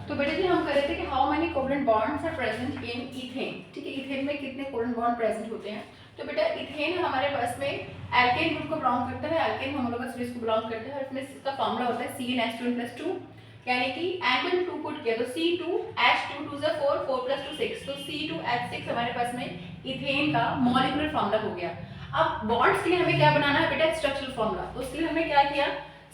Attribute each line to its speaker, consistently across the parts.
Speaker 1: तो बेटा जी हम कर रहे थे कि how many covalent bonds are present in ethane, ठीक है, इथेन में कितने कोवलेंट बॉन्ड प्रेजेंट होते हैं। तो बेटा इथेन हमारे पास में एल्केन ग्रुप को बिलोंग करता है, एल्केन होमोलोगस सीरीज को बिलोंग करता है, इसमें इसका फॉर्मूला होता है CnH2n+2, यानी कि एन को 2 पुट किया तो C2H2 2 4 4 + 2 6, तो C2H6 हमारे पास में इथेन का मॉलिक्यूलर फॉर्मूला हो गया। अब बॉन्ड्स के लिए हमें क्या बनाना है बेटा, स्ट्रक्चरल फॉर्मूला। तो उसके लिए हमने क्या किया,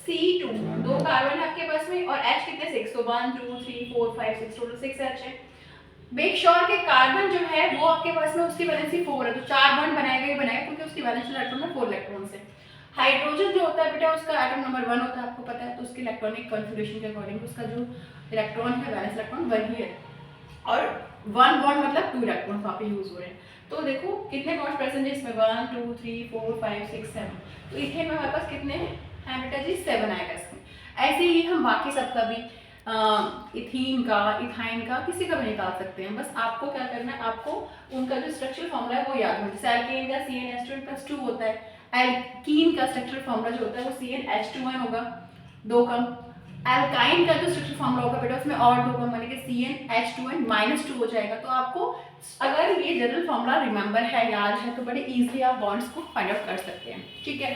Speaker 1: C2 दो कार्बन है आपके पास में और H कितने 6, तो 1 2 3 4 5 6, टोटल 6 H है। मेक श्योर के कार्बन जो है वो आपके पास में उसकी वैलेंसी 4 है, तो 4 बॉन्ड बनाएगा ही बनाएगा क्योंकि उसकी वैलेंस इलेक्ट्रॉन है 4 इलेक्ट्रॉन से। हाइड्रोजन जो होता है बेटा उसका एटम नंबर 1 होता है, आपको पता है, तो उसके इलेक्ट्रॉनिक कॉन्फ़िगरेशन के अकॉर्डिंग उसका जो इलेक्ट्रॉन है वैलेंस इलेक्ट्रॉन 1 ही है, और 1 बॉन्ड मतलब 2 इलेक्ट्रॉन वहाँ पे यूज हो रहे हैं। तो देखो कितने बॉन्ड्स प्रेजेंट है इसमें, 1 2 3 4 5 6 7, तो इथेन में हमारे पास कितने हैं बेटा जी, 7 आएगा इसमें। ऐसे ही हम बाकी सबका भी इथीन का, इथाइन का, किसी का भी निकाल सकते हैं। बस आपको क्या करना है, आपको उनका जो स्ट्रक्चरल फॉर्मूला है वो याद होना। जैसे एल्केन का CnH2n+2 होता है, एल्कीन का स्ट्रक्चरल फॉर्मूला जो होता है वो CnH2n होगा, 2 कम। एल्काइन का जो स्ट्रक्चरल फॉर्मूला होगा बेटा उसमें और 2 कम, यानी कि CnH2n-2 हो जाएगा। तो आपको अगर ये जनरल फॉर्मूला रिमेंबर है, याद है, तो बड़े इजीली आप बॉन्ड्स को फाइंड आउट कर सकते हैं, ठीक है।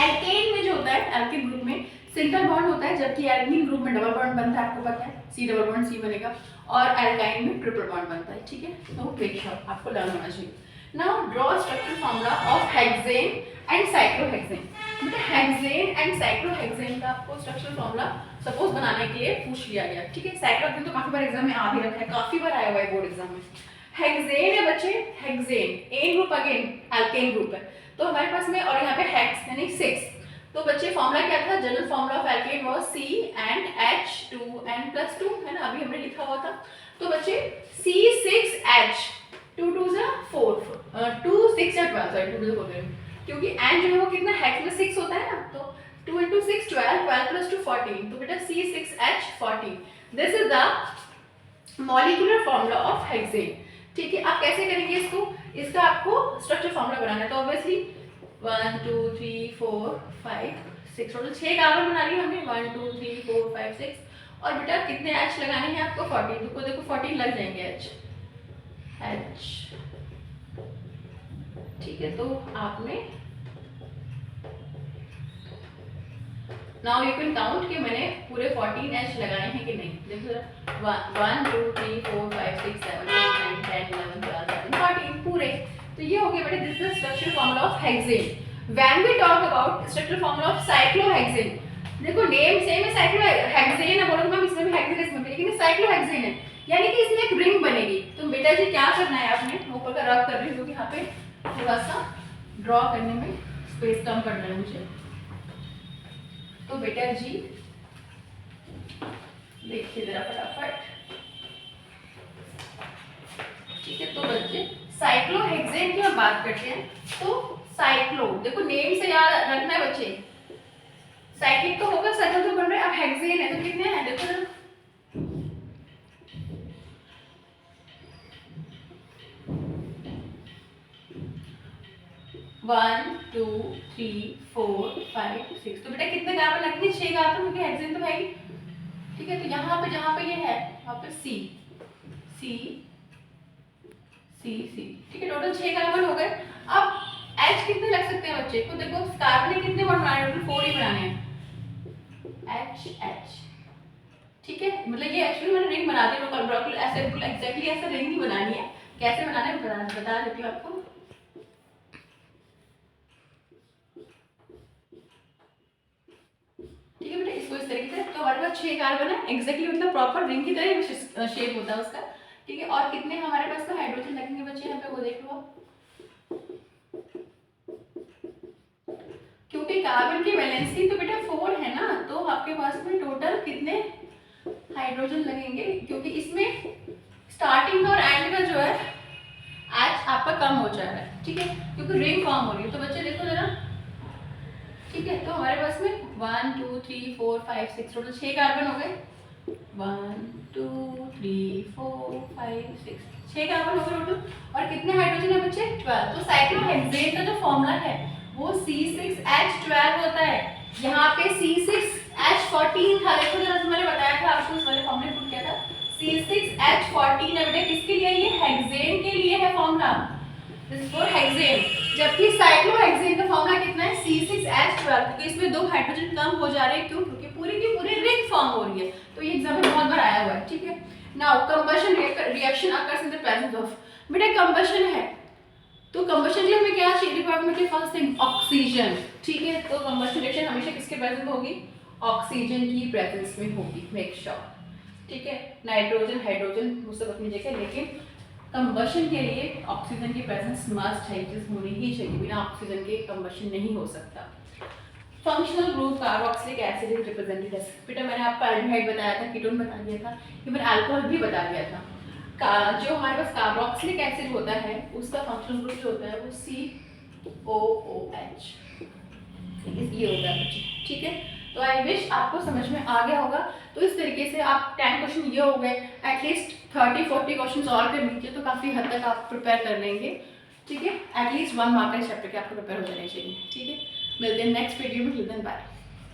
Speaker 1: एल्केन में जो होता है, एल्केन ग्रुप में सिंगल बॉन्ड होता है, जबकि एल्कीन ग्रुप में डबल बॉन्ड बनता है, आपको पता है, C डबल बॉन्ड C बनेगा, और एल्काइन में ट्रिपल बॉन्ड बनता है, ठीक है। तो मेक श्योर आपको लर्न होना चाहिए। Now draw structural formula of hexane and cyclohexane. बेटा हेक्सेन एंड साइक्लोहेक्सेन का आपको स्ट्रक्चरल फॉर्मूला सपोज बनाने के लिए पूछ लिया गया, ठीक है। साइक्लोहेक्सेन तो काफी बार एग्जाम में आ भी रखा है, काफी बार आया हुआ है बोर्ड एग्जाम में। हेक्सेन है बच्चे, hexane A group again alkane group है, तो हमारे पास में, और यहाँ पे हेक्स यानी 6, तो बच्चे फॉर्मूला क्या था, general formula of alkene was C&H2n+2, है ना, अभी हमने लिखा हुआ था। तो बच्चे C6H 2 2 4 2 6 या 12, सॉरी 2 2 बोल रहे हैं, क्योंकि N जो है वो कितना हेक्स में 6 होता है ना, तो 2 × 6 12, 12 + 2 14, तो बेटा C6H 14, this is the molecular formula of hexane, ठीक है। आप कैसे करेंगे इसको, इसका आपको स्ट्रक्चर फॉर्मूला बनाना है, तो ऑब्वियसली 1 2 3 4 5 6, टोटल 6 कार्बन बना लिए हमने, 1 2 3 4 5 6, और बेटा कितने H लगाने हैं आपको, 14, तो देखो 14 लग जाएंगे H, ठीक है। तो आपने नाउ यू कैन काउंट कि मैंने पूरे 14 H लगाए हैं कि नहीं, देखो 1 2 3 4 5 6 7 8 9 10 11 12 13 14 पूरे। तो ये हो गया बेटा, this is the structural formula of hexane. When we talk about structural formula of cyclohexane, देखो नेम सेम है, साइक्लोहेक्सेन है, बोलोगे मैम इसमें भी हेक्सेन इसमें भी, लेकिन साइक्लोहेक्सेन है, यानी कि इसमें एक रिंग बनेगी। तो बेटा जी क्या करना है, आपने ऊपर का रब कर रही हूँ क्योंकि यहाँ पे थोड़ा सा ड्रॉ करने में स्पेस कम करना है मुझे। तो बेटा जी देखिए जरा फटाफट, ठीक है। तो बच्चे साइक्लोहेक्सेन की हम बात करते हैं, तो साइक्लो देखो नेम से याद रखना है बच्चे, साइक्लिक तो होगा, सर्कल तो बन रहे हैं, अब हेक्सेन है तो कितने हैं देखो ना, 1 2 3 4 5 6, तो बेटा कितने कार्बन लगेंगे, 6 कार्बन, क्योंकि हेक्सेन तो है ही, ठीक है। तो यहाँ पे जहाँ पे ये है वहाँ पे C C C C, ठीक है, टोटल 6 कार्बन हो गए। अब H कितने लग सकते हैं बच्चे को, देखो कार्बन ने कितने बॉन्ड बनाने हैं, टोटल 4 ही बनाने हैं, H H, ठीक है। मतलब ये एक्चुअली मैंने रिंग बना दी, बिल्कुल ऐसे बिल्कुल एग्जैक्टली ऐसे रिंग नहीं बनानी है, कैसे बनाना है बता देती हूँ आपको। ठीक है बेटा, इसको इस तरीके से, तो हमारे पास 6 कार्बन है एग्जैक्टली, मतलब प्रॉपर रिंग की तरह शेप होता है उसका, ठीक है। और कितने हमारे पास में हाइड्रोजन लगेंगे बच्चे यहाँ पे, वो देख लो आप, क्योंकि कार्बन की वैलेंसी तो बेटा 4 है ना, तो आपके पास में टोटल कितने हाइड्रोजन लगेंगे, क्योंकि इसमें स्टार्टिंग और एंड का जो है H आपका कम हो जा रहा है, ठीक है, क्योंकि रिंग फॉर्म हो रही है। तो बच्चे देखो जरा, ठीक है। तो हमारे पास में 1 2 3 4 5 6, टोटल 6 कार्बन हो गए, 1 2 3 4 5 6, 6 कार्बन हो गए टोटल, और कितने हाइड्रोजन है बच्चे, 12। तो साइक्लोहेक्सेन का जो फॉर्मूला है वो C6H12 होता है, यहाँ पे C6H14 था, देखो जरा मैंने बताया था आपको, इस वाले फॉर्मूले पुट किया था C6H14 है बेटा, किसके लिए? ये हेक्सेन के लिए है formula, this is for hexane. जबकि साइक्लोहेक्सेन का फॉर्मूला कितना है? C6H12। क्योंकि इसमें 2 हाइड्रोजन कम हो जा रहे हैं, क्यों? क्योंकि पूरी की पूरी रिंग फॉर्म हो रही है। तो ये एग्जाम में बहुत बार आया हुआ है, ठीक है। Now combustion reaction occurs in the presence of, बेटा कंबशन है तो कंबशन के लिए हमें क्या चाहिए? रिक्वायरमेंट है फर्स्ट थिंग ऑक्सीजन, ठीक है। तो कंबशन रिएक्शन हमेशा किसके प्रेजेंस में होगी? ऑक्सीजन की प्रेजेंस में होगी, मेक श्योर, ठीक है। नाइट्रोजन हाइड्रोजन वो सब अपनी जगह, लेकिन कंबशन के लिए ऑक्सीजन की प्रेजेंस मस्ट है, जिस होनी ही चाहिए, बिना ऑक्सीजन के कंबशन नहीं हो सकता। Functional group carboxylic acid is represented as, बेटा मैंने आपको एल्डिहाइड बताया था, कीटोन बता दिया था, इवन अल्कोहल भी बता दिया था। जो हमारे पास कार्बोक्सिलिक एसिड होता है उसका फंक्शनल ग्रुप जो होता है वो COOH, ये होता है बच्चे, ठीक है। तो आई विश आपको समझ में आ गया होगा। तो इस तरीके से आप 10 क्वेश्चन ये हो गए, एटलीस्ट 30-40 क्वेश्चन और कर लीजिए तो काफ़ी हद तक आप प्रिपेयर कर लेंगे, ठीक है। एटलीस्ट 1 मार्क का चैप्टर के आपको प्रिपेयर हो जाने चाहिए, ठीक है। मिलते हैं नेक्स्ट वीडियो में, बाय।